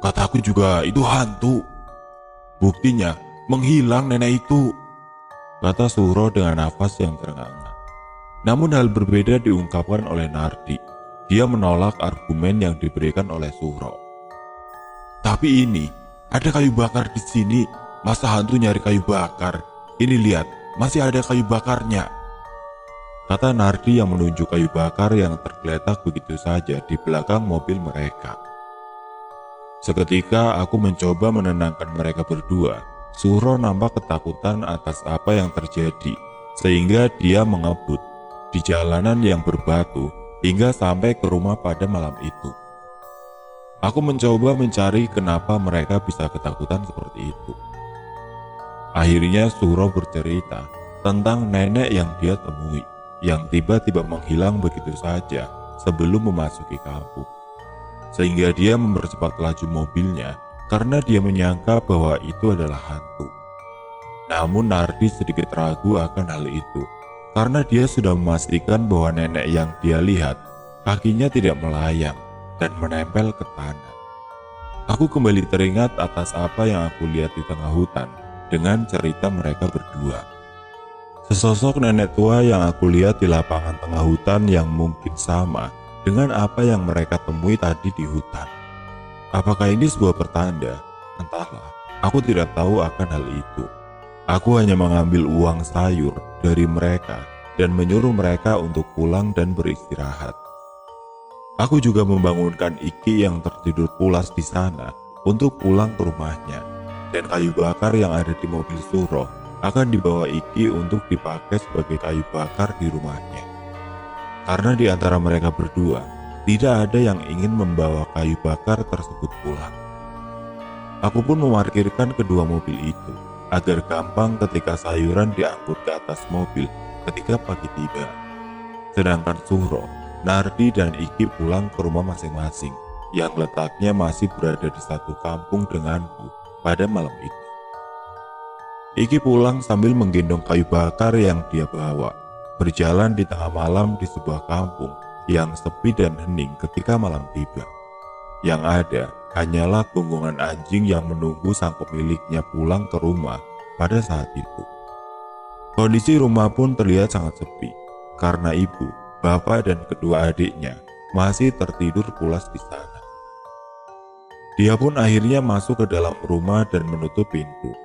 Kataku juga itu hantu. Buktinya menghilang nenek itu, kata Suro dengan nafas yang terengah-engah. Namun hal berbeda diungkapkan oleh Nardi. Dia menolak argumen yang diberikan oleh Suro. Tapi ini, ada kayu bakar di sini. Masa hantu nyari kayu bakar? Ini lihat, masih ada kayu bakarnya, kata Nardi yang menunjuk kayu bakar yang tergeletak begitu saja di belakang mobil mereka. Seketika aku mencoba menenangkan mereka berdua. Suro nampak ketakutan atas apa yang terjadi, sehingga dia mengebut di jalanan yang berbatu hingga sampai ke rumah pada malam itu. Aku mencoba mencari kenapa mereka bisa ketakutan seperti itu. Akhirnya Suro bercerita tentang nenek yang dia temui, yang tiba-tiba menghilang begitu saja sebelum memasuki kampung. Sehingga dia mempercepat laju mobilnya karena dia menyangka bahwa itu adalah hantu. Namun Nardi sedikit ragu akan hal itu, karena dia sudah memastikan bahwa nenek yang dia lihat kakinya tidak melayang dan menempel ke tanah. Aku kembali teringat atas apa yang aku lihat di tengah hutan dengan cerita mereka berdua. Sesosok nenek tua yang aku lihat di lapangan tengah hutan yang mungkin sama dengan apa yang mereka temui tadi di hutan. Apakah ini sebuah pertanda? Entahlah, aku tidak tahu akan hal itu. Aku hanya mengambil uang sayur dari mereka dan menyuruh mereka untuk pulang dan beristirahat. Aku juga membangunkan Iki yang tertidur pulas di sana untuk pulang ke rumahnya, dan kayu bakar yang ada di mobil Suro akan dibawa Iki untuk dipakai sebagai kayu bakar di rumahnya. Karena di antara mereka berdua, tidak ada yang ingin membawa kayu bakar tersebut pulang. Aku pun memarkirkan kedua mobil itu, agar gampang ketika sayuran diangkut ke atas mobil ketika pagi tiba. Sedangkan Suro, Nardi dan Iki pulang ke rumah masing-masing yang letaknya masih berada di satu kampung denganku pada malam itu. Iki pulang sambil menggendong kayu bakar yang dia bawa, berjalan di tengah malam di sebuah kampung yang sepi dan hening ketika malam tiba. Yang ada hanyalah gonggongan anjing yang menunggu sang pemiliknya pulang ke rumah pada saat itu. Kondisi rumah pun terlihat sangat sepi, karena ibu, bapak dan kedua adiknya masih tertidur pulas di sana. Dia pun akhirnya masuk ke dalam rumah dan menutup pintu.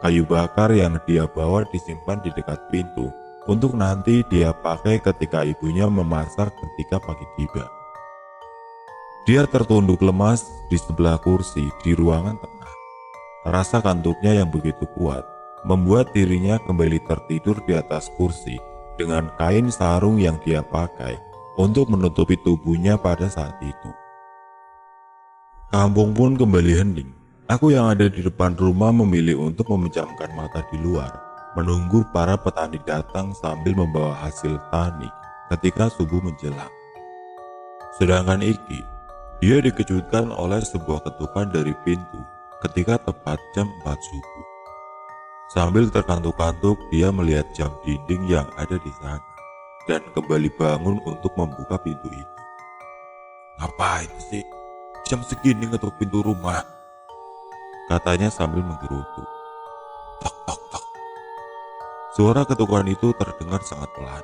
Kayu bakar yang dia bawa disimpan di dekat pintu untuk nanti dia pakai ketika ibunya memasak ketika pagi tiba. Dia tertunduk lemas di sebelah kursi di ruangan tengah. Rasa kantuknya yang begitu kuat membuat dirinya kembali tertidur di atas kursi dengan kain sarung yang dia pakai untuk menutupi tubuhnya pada saat itu. Kampung pun kembali hening. Aku yang ada di depan rumah memilih untuk memejamkan mata di luar, menunggu para petani datang sambil membawa hasil tani ketika subuh menjelang. Sedangkan Iki, dia dikejutkan oleh sebuah ketukan dari pintu ketika tepat jam 4 subuh. Sambil terkantuk-kantuk, dia melihat jam dinding yang ada di sana dan kembali bangun untuk membuka pintu itu. "Ngapain sih? Jam segini ngetuk pintu rumah?" katanya sambil menggerutu. Tok tok tok. Suara ketukan itu terdengar sangat pelan.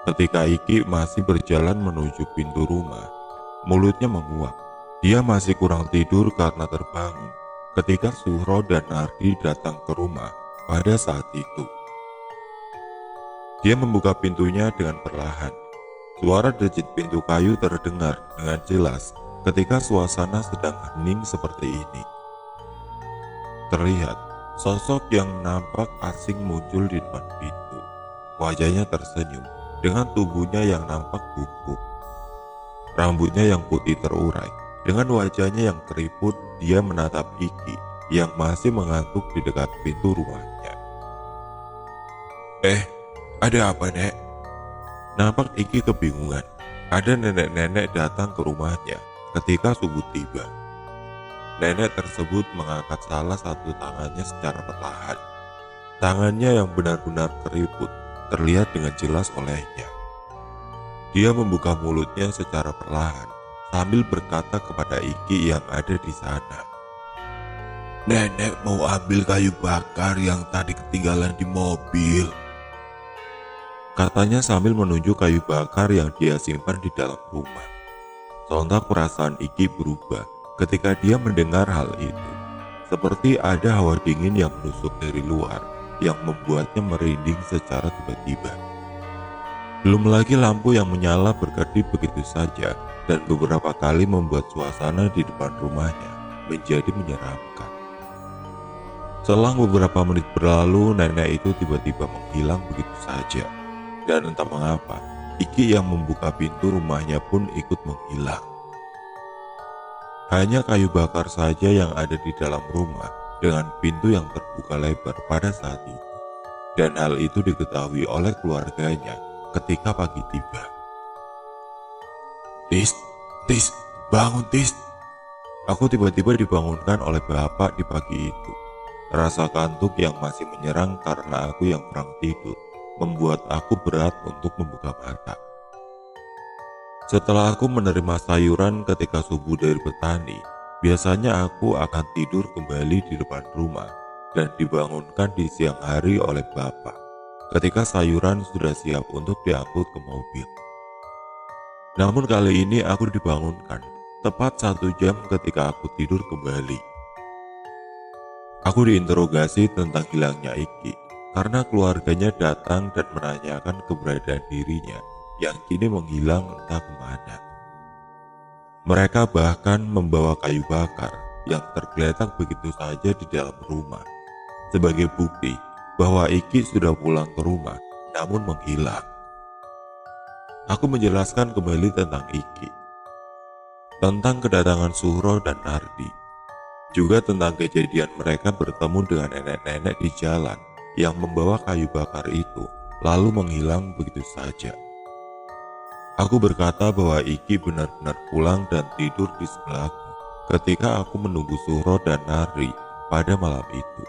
Ketika Iki masih berjalan menuju pintu rumah, mulutnya menguap. Dia masih kurang tidur karena terbangun ketika Suro dan Nardi datang ke rumah pada saat itu. Dia membuka pintunya dengan perlahan. Suara dejit pintu kayu terdengar dengan jelas ketika suasana sedang hening seperti ini. Terlihat sosok yang nampak asing muncul di depan pintu. Wajahnya tersenyum dengan tubuhnya yang nampak bungkuk. Rambutnya yang putih terurai. Dengan wajahnya yang keriput, dia menatap Iki yang masih mengantuk di dekat pintu rumahnya. Ada apa, Nek?" Nampak Iki kebingungan. Ada nenek-nenek datang ke rumahnya ketika subuh tiba. Nenek tersebut mengangkat salah satu tangannya secara perlahan. Tangannya yang benar-benar keriput terlihat dengan jelas olehnya. Dia membuka mulutnya secara perlahan sambil berkata kepada Iki yang ada di sana. "Nenek mau ambil kayu bakar yang tadi ketinggalan di mobil," katanya sambil menunjuk kayu bakar yang dia simpan di dalam rumah. Sontak perasaan Iki berubah ketika dia mendengar hal itu. Seperti ada hawa dingin yang menusuk dari luar yang membuatnya merinding secara tiba-tiba. Belum lagi lampu yang menyala berkedip begitu saja dan beberapa kali membuat suasana di depan rumahnya menjadi menyeramkan. Selang beberapa menit berlalu, nenek itu tiba-tiba menghilang begitu saja. Dan entah mengapa, Iki yang membuka pintu rumahnya pun ikut menghilang. Hanya kayu bakar saja yang ada di dalam rumah dengan pintu yang terbuka lebar pada saat itu. Dan hal itu diketahui oleh keluarganya ketika pagi tiba. Tis, bangun Tis." Aku tiba-tiba dibangunkan oleh bapak di pagi itu. Rasa kantuk yang masih menyerang karena aku yang kurang tidur membuat aku berat untuk membuka mata. Setelah aku menerima sayuran ketika subuh dari petani, biasanya aku akan tidur kembali di depan rumah dan dibangunkan di siang hari oleh bapak ketika sayuran sudah siap untuk diangkut ke mobil. Namun kali ini aku dibangunkan tepat 1 jam ketika aku tidur kembali. Aku diinterogasi tentang hilangnya Iki karena keluarganya datang dan menanyakan keberadaan dirinya yang kini menghilang entah kemana. Mereka bahkan membawa kayu bakar yang tergeletak begitu saja di dalam rumah sebagai bukti bahwa Iki sudah pulang ke rumah namun menghilang. Aku menjelaskan kembali tentang Iki, tentang kedatangan Suhro dan Nardi, juga tentang kejadian mereka bertemu dengan nenek-nenek di jalan yang membawa kayu bakar itu lalu menghilang begitu saja. Aku berkata bahwa Iki benar-benar pulang dan tidur di sebelahku ketika aku menunggu Suhro dan Nardi pada malam itu.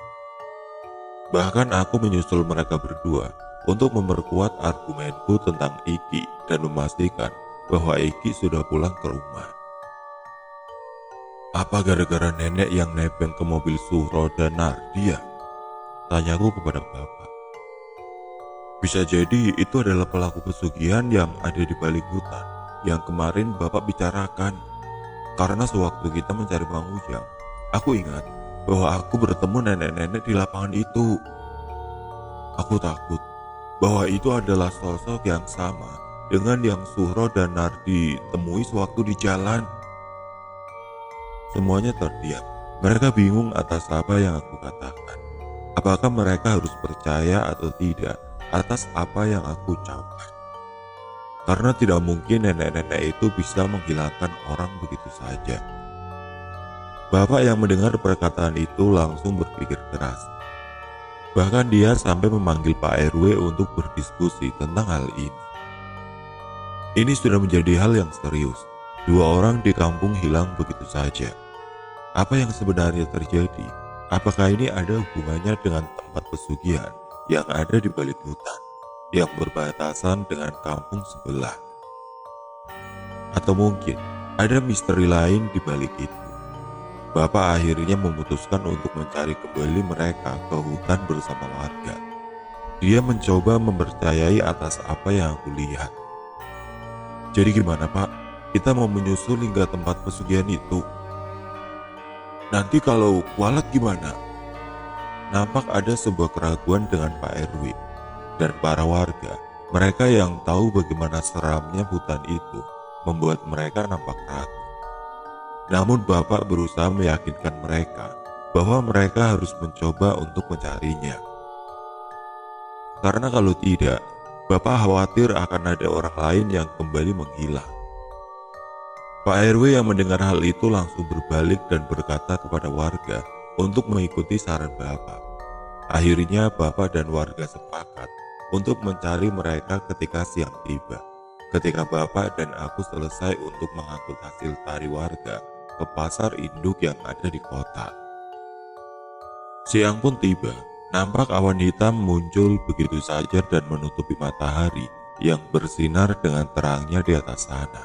Bahkan aku menyusul mereka berdua untuk memperkuat argumenku tentang Iki dan memastikan bahwa Iki sudah pulang ke rumah. "Apa gara-gara nenek yang nebeng ke mobil Suhro dan Nardi ya?" tanyaku kepada bapak. "Bisa jadi itu adalah pelaku pesugihan yang ada di balik hutan yang kemarin bapak bicarakan. Karena sewaktu kita mencari Bang Ujang, aku ingat bahwa aku bertemu nenek-nenek di lapangan itu. Aku takut bahwa itu adalah sosok yang sama dengan yang Suhro dan Nardi temui sewaktu di jalan." Semuanya terdiam. Mereka bingung atas apa yang aku katakan. Apakah mereka harus percaya atau tidak atas apa yang aku ucapkan? Karena tidak mungkin nenek-nenek itu bisa menghilangkan orang begitu saja. Bapak yang mendengar perkataan itu langsung berpikir keras. Bahkan dia sampai memanggil Pak RW untuk berdiskusi tentang hal ini. Ini sudah menjadi hal yang serius. 2 orang di kampung hilang begitu saja. Apa yang sebenarnya terjadi? Apakah ini ada hubungannya dengan tempat pesugihan yang ada di balik hutan yang berbatasan dengan kampung sebelah? Atau mungkin ada misteri lain di balik itu? Bapak akhirnya memutuskan untuk mencari kembali mereka ke hutan bersama warga. Dia mencoba mempercayai atas apa yang aku lihat. "Jadi gimana Pak? Kita mau menyusul hingga tempat pesugihan itu. Nanti kalau kualat gimana?" Nampak ada sebuah keraguan dengan Pak RW dan para warga. Mereka yang tahu bagaimana seramnya hutan itu membuat mereka nampak ragu. Namun Bapak berusaha meyakinkan mereka bahwa mereka harus mencoba untuk mencarinya. Karena kalau tidak, Bapak khawatir akan ada orang lain yang kembali menghilang. Pak RW yang mendengar hal itu langsung berbalik dan berkata kepada warga untuk mengikuti saran Bapak. Akhirnya Bapak dan warga sepakat untuk mencari mereka ketika siang tiba. Ketika Bapak dan aku selesai untuk mengangkut hasil tari warga ke pasar induk yang ada di kota. Siang pun tiba, nampak awan hitam muncul begitu saja dan menutupi matahari yang bersinar dengan terangnya di atas sana.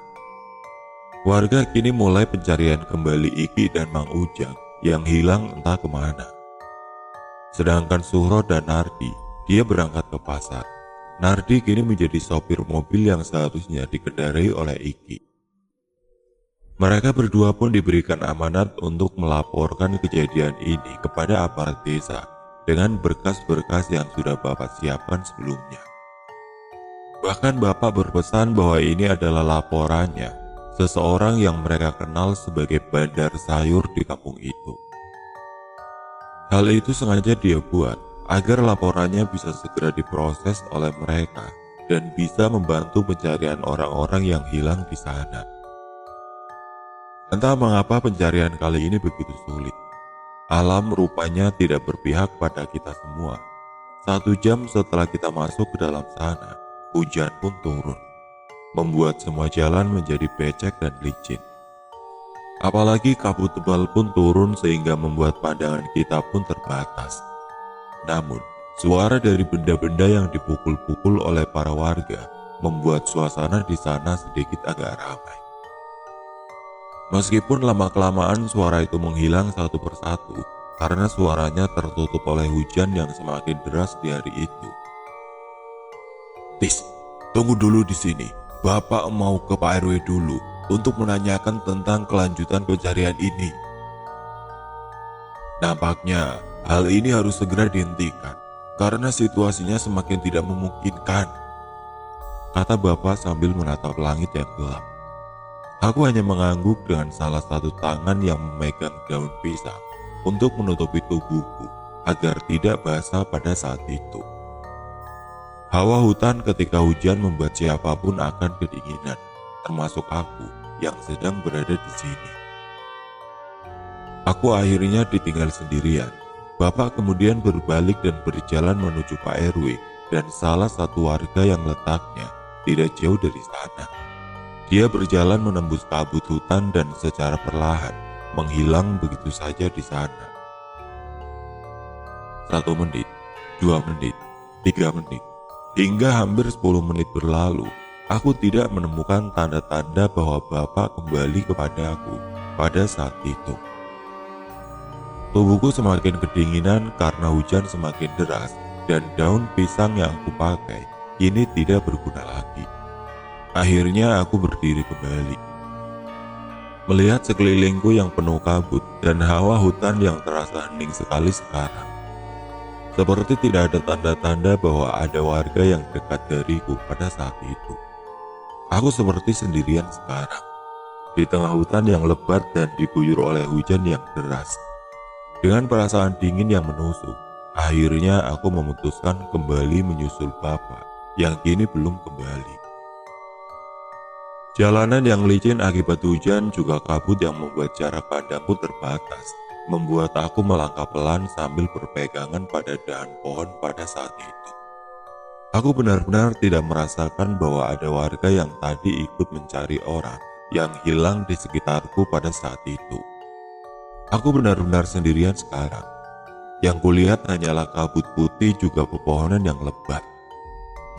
Warga kini mulai pencarian kembali Iki dan Mang Ujang yang hilang entah kemana. Sedangkan Suhro dan Nardi, dia berangkat ke pasar. Nardi kini menjadi sopir mobil yang seharusnya dikendarai oleh Iki. Mereka berdua pun diberikan amanat untuk melaporkan kejadian ini kepada aparat desa dengan berkas-berkas yang sudah Bapak siapkan sebelumnya. Bahkan Bapak berpesan bahwa ini adalah laporannya seseorang yang mereka kenal sebagai bandar sayur di kampung itu. Hal itu sengaja dia buat agar laporannya bisa segera diproses oleh mereka dan bisa membantu pencarian orang-orang yang hilang di sana. Entah mengapa pencarian kali ini begitu sulit. Alam rupanya tidak berpihak pada kita semua. 1 jam setelah kita masuk ke dalam sana, hujan pun turun, membuat semua jalan menjadi becek dan licin. Apalagi kabut tebal pun turun sehingga membuat pandangan kita pun terbatas. Namun, suara dari benda-benda yang dipukul-pukul oleh para warga membuat suasana di sana sedikit agak ramai. Meskipun lama-kelamaan suara itu menghilang satu persatu karena suaranya tertutup oleh hujan yang semakin deras di hari itu. "Tis, tunggu dulu di sini. Bapak mau ke Pak RW dulu untuk menanyakan tentang kelanjutan pencarian ini. Nampaknya hal ini harus segera dihentikan karena situasinya semakin tidak memungkinkan," kata Bapak sambil menatap langit yang gelap. Aku hanya mengangguk dengan salah satu tangan yang memegang daun pisang untuk menutupi tubuhku agar tidak basah pada saat itu. Hawa hutan ketika hujan membuat siapapun akan kedinginan, termasuk aku yang sedang berada di sini. Aku akhirnya ditinggal sendirian. Bapak kemudian berbalik dan berjalan menuju Pak RW dan salah satu warga yang letaknya tidak jauh dari sana. Dia berjalan menembus kabut hutan dan secara perlahan menghilang begitu saja di sana. 1 menit, 2 menit, 3 menit, hingga hampir 10 menit berlalu. Aku tidak menemukan tanda-tanda bahwa Bapak kembali kepada aku pada saat itu. Tubuhku semakin kedinginan karena hujan semakin deras dan daun pisang yang aku pakai kini tidak berguna lagi. Akhirnya aku berdiri kembali. Melihat sekelilingku yang penuh kabut dan hawa hutan yang terasa hening sekali sekarang. Seperti tidak ada tanda-tanda bahwa ada warga yang dekat dariku pada saat itu. Aku seperti sendirian sekarang, di tengah hutan yang lebat dan diguyur oleh hujan yang deras. Dengan perasaan dingin yang menusuk, akhirnya aku memutuskan kembali menyusul Bapak yang kini belum kembali. Jalanan yang licin akibat hujan juga kabut yang membuat jarak pandangku terbatas, membuat aku melangkah pelan sambil berpegangan pada dahan pohon pada saat itu. Aku benar-benar tidak merasakan bahwa ada warga yang tadi ikut mencari orang yang hilang di sekitarku pada saat itu. Aku benar-benar sendirian sekarang. Yang kulihat hanyalah kabut putih juga pepohonan yang lebat.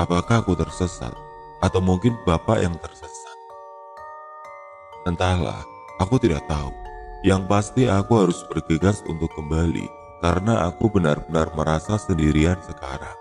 Apakah aku tersesat? Atau mungkin Bapak yang tersesat? Entahlah, aku tidak tahu. Yang pasti aku harus bergegas untuk kembali karena aku benar-benar merasa sendirian sekarang.